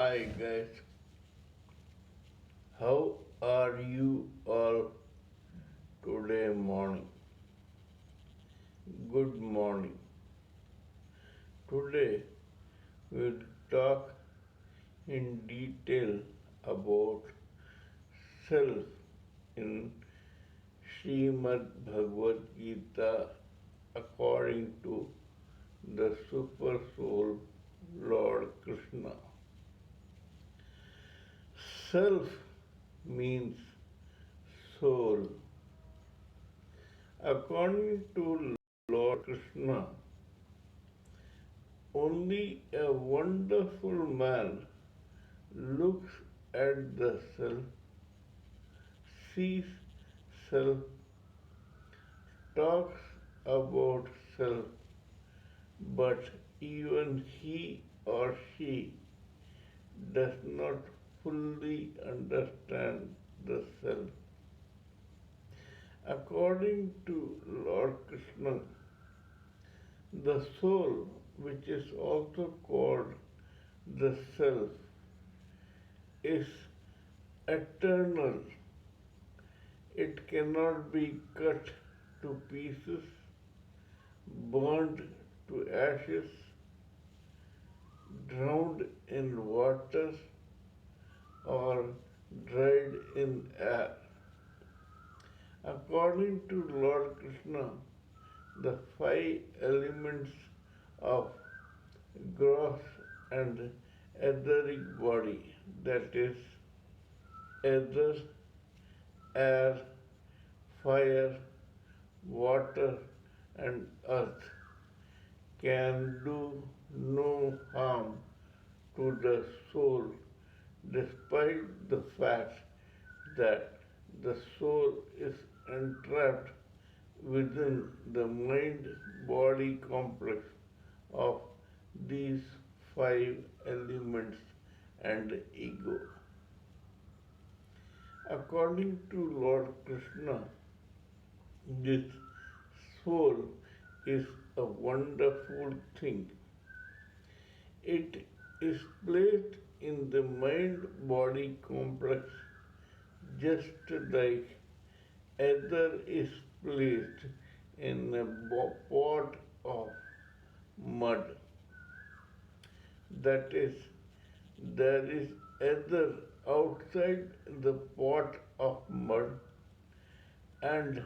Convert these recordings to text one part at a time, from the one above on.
Hi guys, how are you all today morning? Good morning. Today we'll talk in detail about self in Srimad Bhagavad Gita according to the Super Soul Lord Krishna. Self means soul. According to Lord Krishna, only a wonderful man looks at the self, sees self, talks about self, but even he or she does not fully understand the self. According to Lord Krishna, the soul, which is also called the self, is eternal. It cannot be cut to pieces, burned to ashes, drowned in water, or dried in air. According to Lord Krishna, the five elements of gross and etheric body, that is, ether, air, fire, water, and earth, can do no harm to the soul despite the fact that the soul is entrapped within the mind body complex of these five elements and ego. According to Lord Krishna, this soul is a wonderful thing. It is placed in the mind body complex just like ether is placed in a pot of mud. That is, there is ether outside the pot of mud and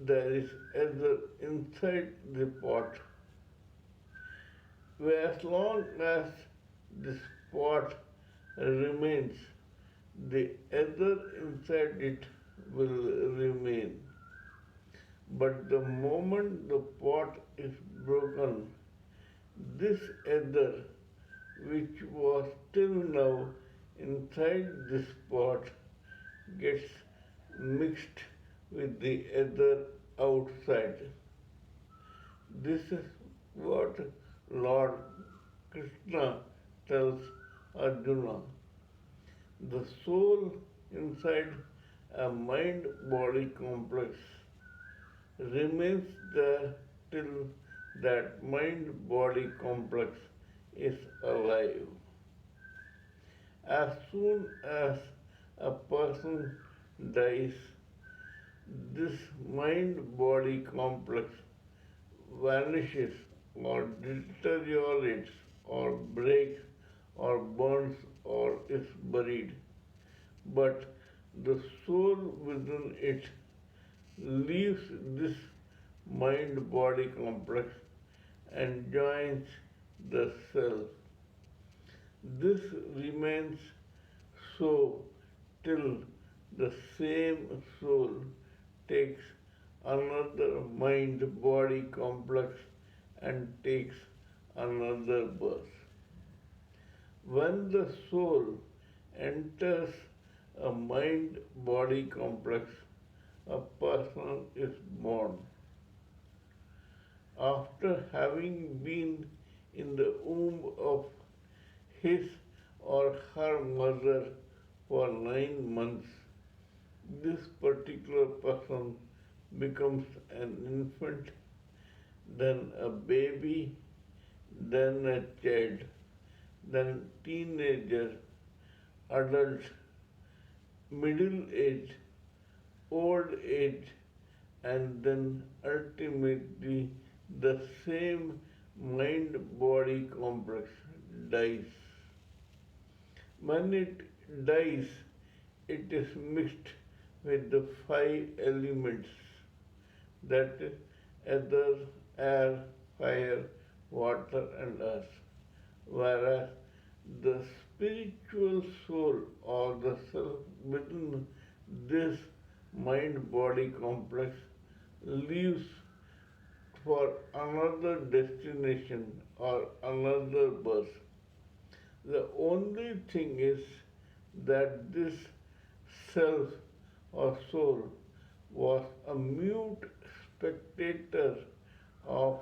there is ether inside the pot. As long as this pot remains, the ether inside it will remain. But the moment the pot is broken, this ether, which was till now inside this pot, gets mixed with the ether outside. This is what Lord Krishna tells Arjuna. The soul inside a mind body complex remains there till that mind body complex is alive. As soon as a person dies, this mind body complex vanishes or deteriorates or breaks or burns or is buried. But the soul within it leaves this mind body complex and joins the self. This remains so till the same soul takes another mind body complex and takes another birth. When the soul enters a mind body complex, a person is born. After having been in the womb of his or her mother for 9 months, this particular person becomes an infant, then a baby, then a child, then teenager, adult, middle age, old age, and then ultimately the same mind body complex dies. When it dies, it is mixed with the five elements, that is ether, air, fire, water, and earth. Whereas the spiritual soul or the self within this mind body complex lives for another destination or another birth. The only thing is that this self or soul was a mute spectator of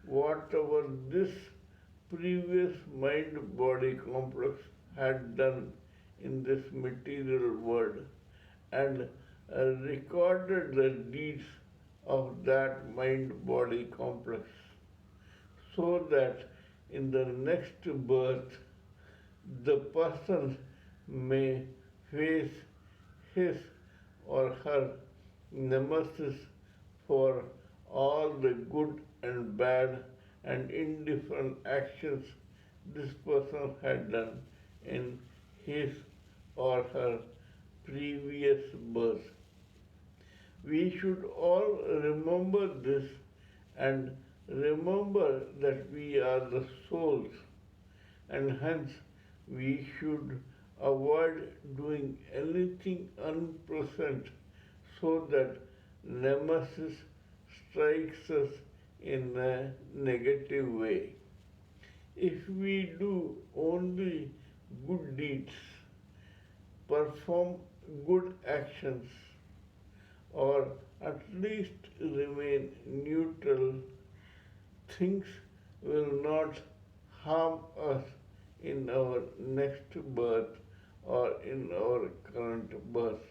whatever this previous mind body complex had done in this material world and recorded the deeds of that mind body complex so that in the next birth the person may face his or her nemesis for all the good and bad and indifferent actions this person had done in his or her previous birth. We should all remember this and remember that we are the souls, and hence we should avoid doing anything unpleasant so that nemesis strikes us in a negative way. If we do only good deeds, perform good actions, or at least remain neutral, things will not harm us in our next birth or in our current birth.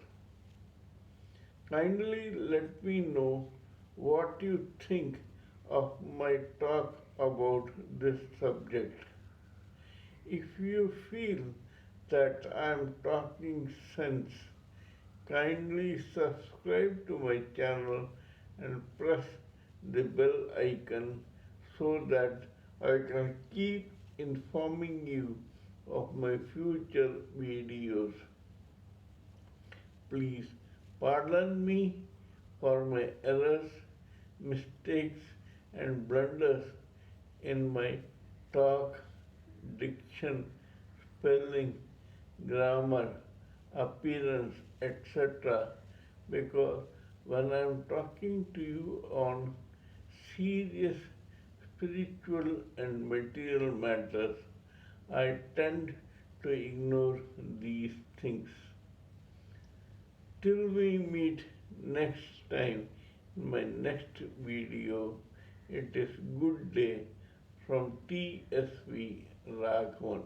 Kindly let me know what you think of my talk about this subject. If you feel that I am talking sense, kindly subscribe to my channel and press the bell icon so that I can keep informing you of my future videos. Please pardon me for my errors, mistakes, and blunders in my talk, diction, spelling, grammar, appearance, etc. Because when I am talking to you on serious spiritual and material matters, I tend to ignore these things. Till we meet next time in my next video, it is good day from TSV Raghavan.